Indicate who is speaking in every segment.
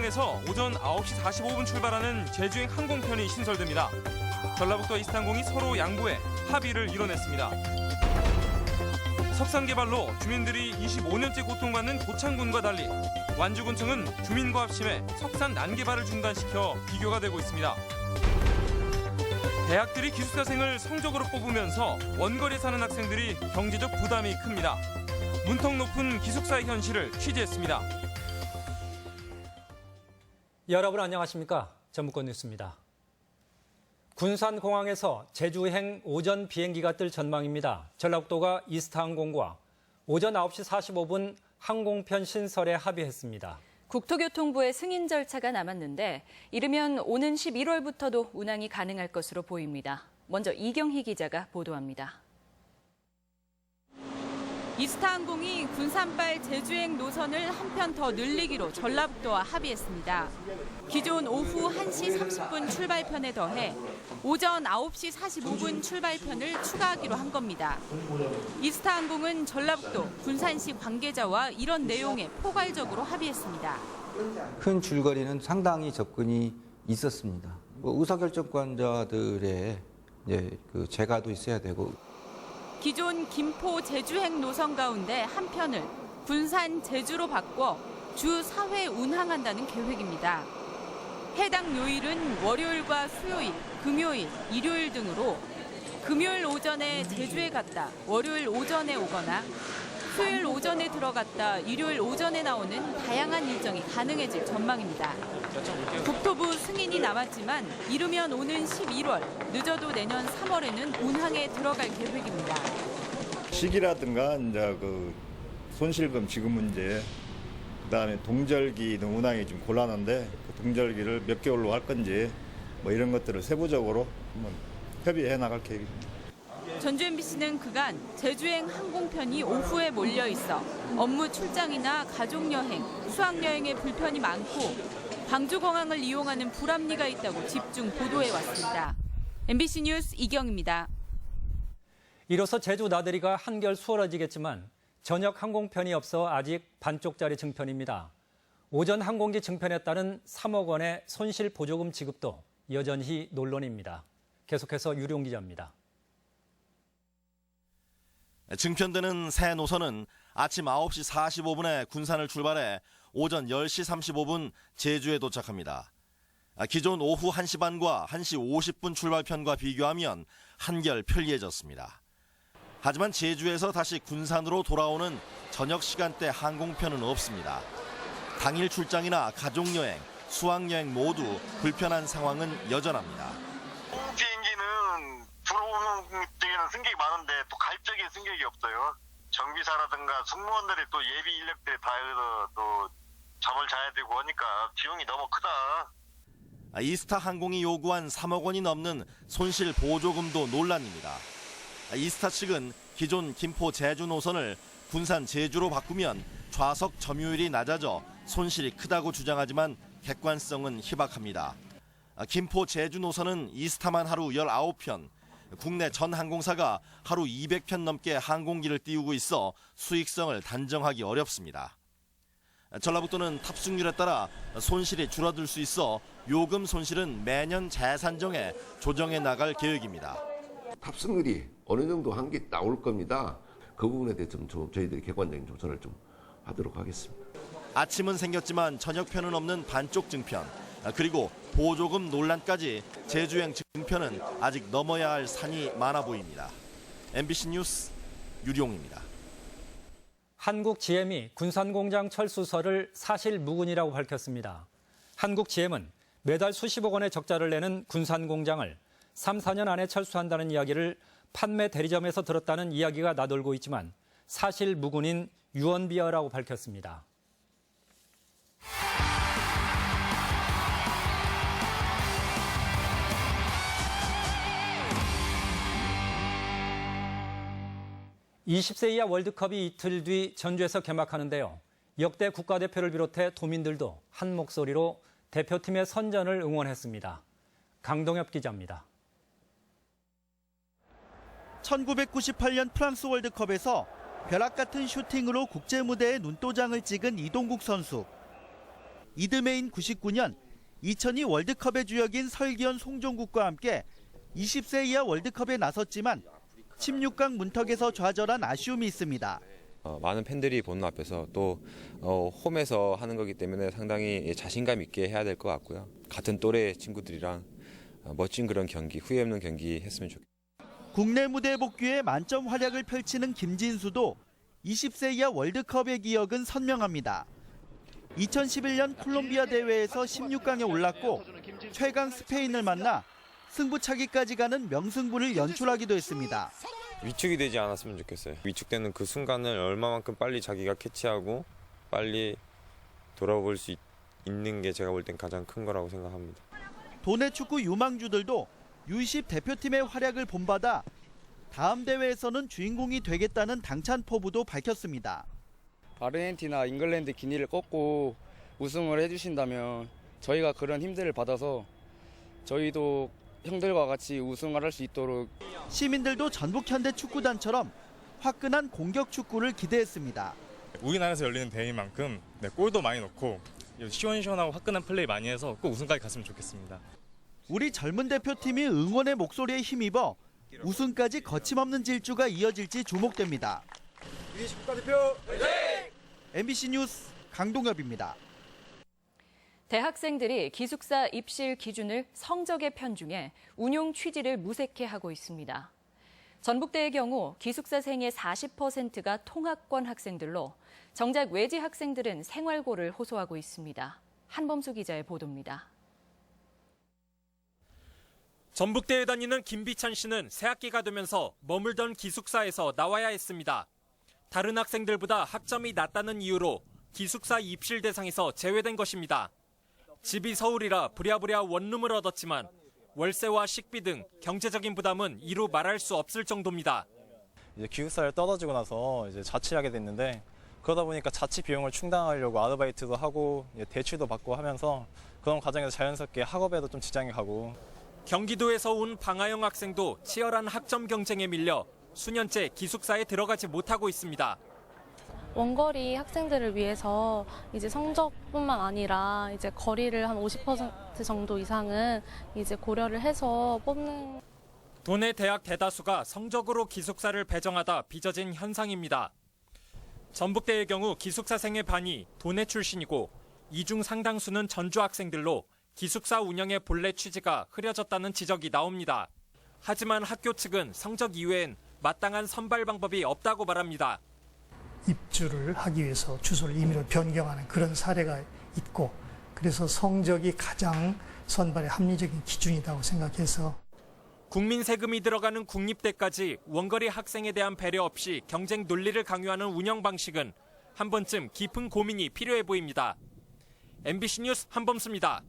Speaker 1: 이스타항공에서 오전 9시 45분 출발하는 제주행 항공편이 신설됩니다. 전라북도와 이스타항공이 서로 양보해 합의를 이뤄냈습니다. 석산 개발로 주민들이 25년째 고통받는 고창군과 달리 완주군청은 주민과 합심해 석산 난개발을 중단시켜 비교가 되고 있습니다. 대학들이 기숙사생을 성적으로 뽑으면서 원거리에 사는 학생들이 경제적 부담이 큽니다. 문턱 높은 기숙사의 현실을 취재했습니다.
Speaker 2: 여러분 안녕하십니까? 전북권 뉴스입니다. 군산공항에서 제주행 오전 비행기가 뜰 전망입니다. 전라북도가 이스타항공과 오전 9시 45분 항공편 신설에 합의했습니다.
Speaker 3: 국토교통부의 승인 절차가 남았는데 이르면 오는 11월부터도 운항이 가능할 것으로 보입니다. 먼저 이경희 기자가 보도합니다. 이스타항공이 군산발 제주행 노선을 한편 더 늘리기로 전라북도와 합의했습니다. 기존 오후 1시 30분 출발편에 더해 오전 9시 45분 출발편을 추가하기로 한 겁니다. 이스타항공은 전라북도, 군산시 관계자와 이런 내용에 포괄적으로 합의했습니다.
Speaker 4: 큰 줄거리는 상당히 접근이 있었습니다. 의사결정권자들의 그 재가도 있어야 되고.
Speaker 3: 기존 김포 제주행 노선 가운데 한 편을 군산 제주로 바꿔 주 4회 운항한다는 계획입니다. 해당 요일은 월요일과 수요일, 금요일, 일요일 등으로 금요일 오전에 제주에 갔다 월요일 오전에 오거나 수요일 오전에 들어갔다 일요일 오전에 나오는 다양한 일정이 가능해질 전망입니다. 국토부 승인이 남았지만 이르면 오는 11월, 늦어도 내년 3월에는 운항에 들어갈 계획입니다.
Speaker 5: 시기라든가 이제 그 손실금 지급 문제, 그다음에 동절기 등 운항이 좀 곤란한데 그 동절기를 몇 개월로 할 건지 뭐 이런 것들을 세부적으로 한번 협의해 나갈 계획입니다.
Speaker 3: 전주 MBC는 그간 제주행 항공편이 오후에 몰려 있어 업무 출장이나 가족여행, 수학여행에 불편이 많고 광주공항을 이용하는 불합리가 있다고 집중 보도해왔습니다. MBC 뉴스 이경입니다.
Speaker 2: 이로써 제주 나들이가 한결 수월해지겠지만 저녁 항공편이 없어 아직 반쪽짜리 증편입니다. 오전 항공기 증편에 따른 3억 원의 손실 보조금 지급도 여전히 논란입니다. 계속해서 유룡 기자입니다.
Speaker 6: 증편되는 새 노선은 아침 9시 45분에 군산을 출발해 오전 10시 35분 제주에 도착합니다. 기존 오후 1시 반과 1시 50분 출발편과 비교하면 한결 편리해졌습니다. 하지만 제주에서 다시 군산으로 돌아오는 저녁 시간대 항공편은 없습니다. 당일 출장이나 가족여행, 수학여행 모두 불편한 상황은 여전합니다.
Speaker 7: 비행기는 들어오는 때에는 승객이 많은데 또 갈 적에 승객이 없어요. 정비사라든가 승무원들이 또 예비 인력들이 다 여기서 또 잠을 자야 되고 하니까 비용이 너무 크다.
Speaker 6: 이스타항공이 요구한 3억 원이 넘는 손실 보조금도 논란입니다. 이스타 측은 기존 김포 제주 노선을 군산 제주로 바꾸면 좌석 점유율이 낮아져 손실이 크다고 주장하지만 객관성은 희박합니다. 김포 제주 노선은 이스타만 하루 19편, 국내 전 항공사가 하루 200편 넘게 항공기를 띄우고 있어 수익성을 단정하기 어렵습니다. 전라북도는 탑승률에 따라 손실이 줄어들 수 있어 요금 손실은 매년 재산정해 조정해 나갈 계획입니다.
Speaker 8: 탑승률이 어느 정도 한 게 나올 겁니다. 그 부분에 대해서 좀 저희들이 객관적인 조사를 좀 하도록 하겠습니다.
Speaker 6: 아침은 생겼지만 저녁편은 없는 반쪽 증편, 그리고 보조금 논란까지 제주행 증편은 아직 넘어야 할 산이 많아 보입니다. MBC 뉴스 유룡입니다.
Speaker 2: 한국 GM이 군산공장 철수설을 사실 무근이라고 밝혔습니다. 한국 GM은 매달 수십억 원의 적자를 내는 군산공장을 3, 4년 안에 철수한다는 이야기를 판매 대리점에서 들었다는 이야기가 나돌고 있지만 사실 무근인 유언비어라고 밝혔습니다. (20세) 이하 월드컵이 이틀 뒤 전주에서 개막하는데요. 역대 국가대표를 비롯해 도민들도 한 목소리로 대표팀의 선전을 응원했습니다. 강동엽 기자입니다.
Speaker 9: 1998년 프랑스 이듬해인 99년 2002 월드컵의 주역인 설기현 송종국과 함께 20세 이하 월드컵에 나섰지만 16강 문턱에서 좌절한 아쉬움이 있습니다.
Speaker 10: 많은 팬들이 보는 앞에서 또 홈에서 하는 거기 때문에 상당히 자신감 있게 해야 될 것 같고요. 같은 또래 친구들이랑 멋진 그런 경기, 후회 없는 경기 했으면 좋겠습니다.
Speaker 9: 국내 무대 복귀에 만점 활약을 펼치는 김진수도 20세 이하 월드컵의 기억은 선명합니다. 2011년 콜롬비아 대회에서 16강에 올랐고 최강 스페인을 만나 승부차기까지 가는 명승부를 연출하기도 했습니다.
Speaker 11: 위축이 되지 않았으면 좋겠어요. 위축되는 그 순간을 얼마만큼 빨리 자기가 캐치하고 빨리 돌아볼 수 있는 게 제가 볼 땐 가장 큰 거라고 생각합니다.
Speaker 9: 도내 축구 유망주들도 U20 대표팀의 활약을 본받아 다음 대회에서는 주인공이 되겠다는 당찬 포부도 밝혔습니다.
Speaker 12: 아르헨티나, 잉글랜드, 기니를 꺾고 우승을 해주신다면 저희가 그런 힘들을 받아서 저희도 형들과 같이 우승을 할 수 있도록.
Speaker 9: 시민들도 전북 현대 축구단처럼 화끈한 공격 축구를 기대했습니다.
Speaker 13: 우리나라에서 열리는 대회인 만큼 골도 많이 넣고 시원시원하고 화끈한 플레이 많이 해서 꼭 우승까지 갔으면 좋겠습니다.
Speaker 9: 우리 젊은 대표팀이 응원의 목소리에 힘입어 우승까지 거침없는 질주가 이어질지 주목됩니다. MBC 뉴스 강동엽입니다.
Speaker 14: 대학생들이 기숙사 입실 기준을 성적에 편중해 운용 취지를 무색해하고 있습니다. 전북대의 경우 기숙사생의 40%가 통학권 학생들로 정작 외지 학생들은 생활고를 호소하고 있습니다. 한범수 기자의 보도입니다.
Speaker 1: 전북대에 다니는 김비찬 씨는 새학기가 되면서 머물던 기숙사에서 나와야 했습니다. 다른 학생들보다 학점이 낮다는 이유로 기숙사 입실 대상에서 제외된 것입니다. 집이 서울이라 부랴부랴 원룸을 얻었지만 월세와 식비 등 경제적인 부담은 이루 말할 수 없을 정도입니다.
Speaker 13: 이제 기숙사를 떨어지고 나서 이제 자취하게 됐는데 그러다 보니까 자취 비용을 충당하려고 아르바이트도 하고 대출도 받고 하면서 그런 과정에서 자연스럽게 학업에도 좀 지장이 가고.
Speaker 1: 경기도에서 온 방아영 학생도 치열한 학점 경쟁에 밀려 수년째 기숙사에 들어가지 못하고 있습니다.
Speaker 15: 원거리 학생들을 위해서 이제 성적뿐만 아니라 이제 거리를 한 50% 정도 이상은 이제 고려를 해서 뽑는.
Speaker 1: 도내 대학 대다수가 성적으로 기숙사를 배정하다 빚어진 현상입니다. 전북대의 경우 기숙사생의 반이 도내 출신이고 이 중 상당수는 전주 학생들로 기숙사 운영의 본래 취지가 흐려졌다는 지적이 나옵니다. 하지만 학교 측은 성적 이외엔 마땅한 선발 방법이 없다고 말합니다.
Speaker 16: 입주를 하기 위해서 주소를 임의로 변경하는 그런 사례가 있고 그래서 성적이 가장 선발의 합리적인 기준이라고 생각해서
Speaker 1: 국민 세금이 들어가는 국립대까지 원거리 학생에 대한 배려 없이 경쟁 논리를 강요하는 운영 방식은 한 번쯤 깊은 고민이 필요해 보입니다. MBC 뉴스 한범수입니다.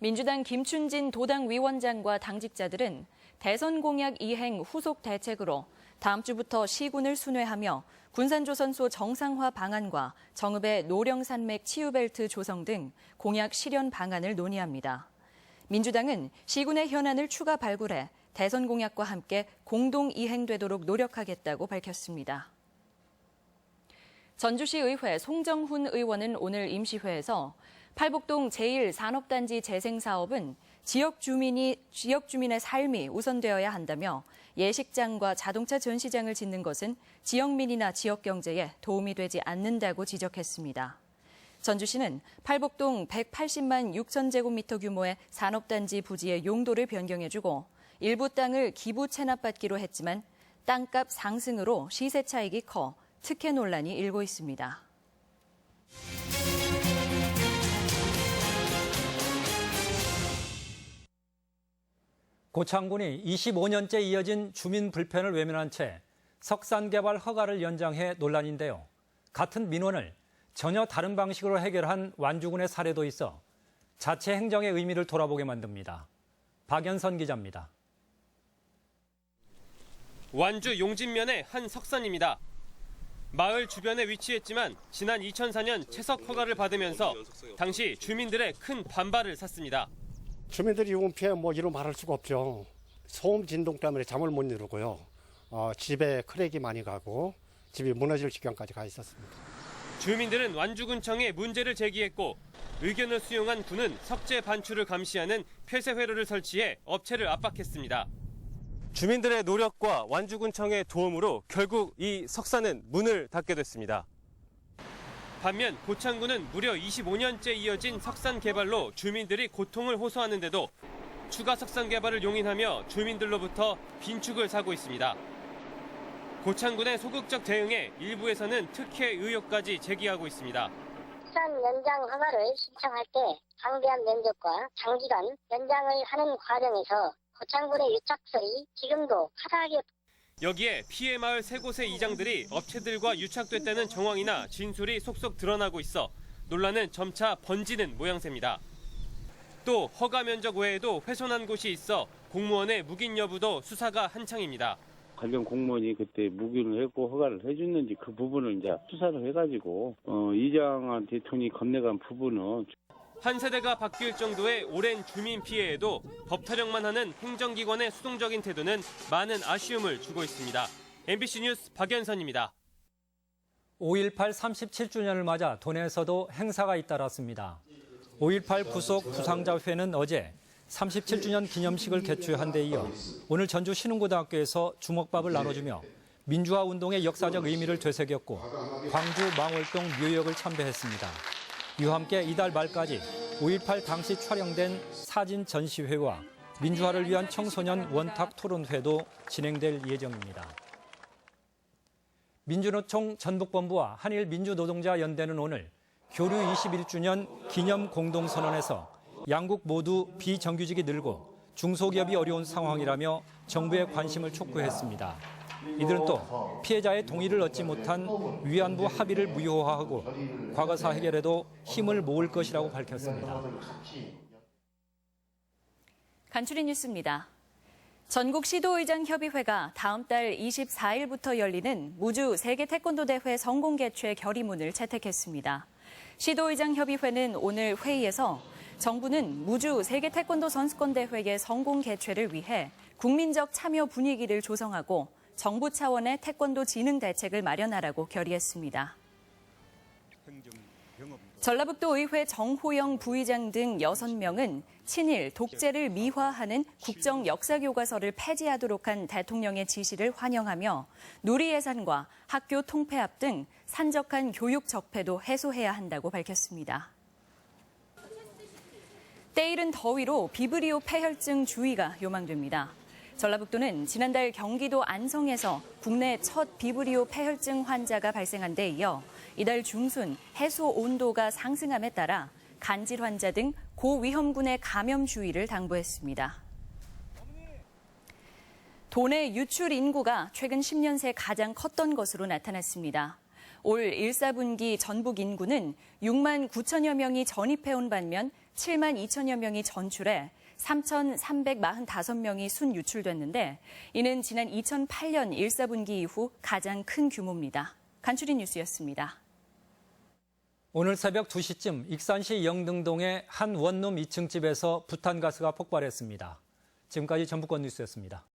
Speaker 14: 민주당 김춘진 도당 위원장과 당직자들은 대선 공약 이행 후속 대책으로 다음 주부터 시군을 순회하며 군산조선소 정상화 방안과 정읍의 노령산맥 치유벨트 조성 등 공약 실현 방안을 논의합니다. 민주당은 시군의 현안을 추가 발굴해 대선 공약과 함께 공동 이행되도록 노력하겠다고 밝혔습니다. 전주시 의회 송정훈 의원은 오늘 임시회에서 팔복동 제1산업단지 재생사업은 지역 주민의 삶이 우선되어야 한다며 예식장과 자동차 전시장을 짓는 것은 지역민이나 지역 경제에 도움이 되지 않는다고 지적했습니다. 전주시는 팔복동 180만 6천 제곱미터 규모의 산업단지 부지의 용도를 변경해주고 일부 땅을 기부 체납받기로 했지만 땅값 상승으로 시세 차익이 커 특혜 논란이 일고 있습니다.
Speaker 2: 고창군이 25년째 이어진 주민 불편을 외면한 채 석산 개발 허가를 연장해 논란인데요. 같은 민원을 전혀 다른 방식으로 해결한 완주군의 사례도 있어 자체 행정의 의미를 돌아보게 만듭니다. 박연선 기자입니다.
Speaker 17: 완주 용진면의 한 석산입니다. 마을 주변에 위치했지만 지난 2004년 채석 허가를 받으면서 당시 주민들의 큰 반발을 샀습니다.
Speaker 18: 주민들이 입은 피해 이루 말할 수가 없죠. 소음 진동 때문에 잠을 못 이루고요. 집에 크랙이 많이 가고 집이 무너질 지경까지 가 있었습니다.
Speaker 17: 주민들은 완주군청에 문제를 제기했고 의견을 수용한 군은 석재 반출을 감시하는 폐쇄 회로를 설치해 업체를 압박했습니다. 주민들의 노력과 완주군청의 도움으로 결국 이 석산은 문을 닫게 됐습니다. 반면 고창군은 무려 25년째 이어진 석산 개발로 주민들이 고통을 호소하는데도 추가 석산 개발을 용인하며 주민들로부터 빈축을 사고 있습니다. 고창군의 소극적 대응에 일부에서는 특혜 의혹까지 제기하고 있습니다.
Speaker 19: 석산 연장 허가를 신청할 때 방대한 면적과 장기간 연장을 하는 과정에서 고창군의 유착설이 지금도 파다하게.
Speaker 17: 여기에 피해 마을 3곳의 이장들이 업체들과 유착됐다는 정황이나 진술이 속속 드러나고 있어 논란은 점차 번지는 모양새입니다. 또 허가 면적 외에도 훼손한 곳이 있어 공무원의 묵인 여부도 수사가 한창입니다.
Speaker 20: 관련 공무원이 그때 묵인을 했고 허가를 해줬는지 그 부분을 이제 수사를 해가지고 이장한테 돈이 건네간 부분은.
Speaker 17: 한 세대가 바뀔 정도의 오랜 주민 피해에도 법 타령만 하는 행정기관의 수동적인 태도는 많은 아쉬움을 주고 있습니다. MBC 뉴스 박연선입니다.
Speaker 2: 5.18 37주년을 맞아 도내에서도 행사가 잇따랐습니다. 5.18 구속 부상자회는 어제 37주년 기념식을 개최한 데 이어 오늘 전주 신흥고등학교에서 주먹밥을 나눠주며 민주화 운동의 역사적 의미를 되새겼고 광주 망월동 묘역을 참배했습니다. 이와 함께 이달 말까지 5.18 당시 촬영된 사진 전시회와 민주화를 위한 청소년 원탁 토론회도 진행될 예정입니다. 민주노총 전북본부와 한일민주노동자연대는 오늘 교류 21주년 기념 공동선언에서 양국 모두 비정규직이 늘고 중소기업이 어려운 상황이라며 정부의 관심을 촉구했습니다. 이들은 또 피해자의 동의를 얻지 못한 위안부 합의를 무효화하고 과거사 해결에도 힘을 모을 것이라고 밝혔습니다.
Speaker 14: 간추린 뉴스입니다. 전국 시도의장협의회가 다음 달 24일부터 열리는 무주 세계 태권도 대회 성공 개최 결의문을 채택했습니다. 시도의장협의회는 오늘 회의에서 정부는 무주 세계 태권도 선수권 대회의 성공 개최를 위해 국민적 참여 분위기를 조성하고 정부 차원의 태권도 진흥 대책을 마련하라고 결의했습니다. 전라북도 의회 정호영 부의장 등 6명은 친일, 독재를 미화하는 국정 역사교과서를 폐지하도록 한 대통령의 지시를 환영하며 누리 예산과 학교 통폐합 등 산적한 교육 적폐도 해소해야 한다고 밝혔습니다. 때이른 더위로 비브리오 폐혈증 주의가 요망됩니다. 전라북도는 지난달 경기도 안성에서 국내 첫 비브리오 폐혈증 환자가 발생한 데 이어 이달 중순 해소 온도가 상승함에 따라 간질 환자 등 고위험군의 감염 주의를 당부했습니다. 도내 유출 인구가 최근 10년 새 가장 컸던 것으로 나타났습니다. 올 1사분기 전북 인구는 6만 9천여 명이 전입해온 반면 7만 2천여 명이 전출해 3,345명이 순유출됐는데 이는 지난 2008년 1사분기 이후 가장 큰 규모입니다. 간추린 뉴스였습니다.
Speaker 2: 오늘 새벽 2시쯤 익산시 영등동의 한 원룸 2층 집에서 부탄가스가 폭발했습니다. 지금까지 전북권 뉴스였습니다.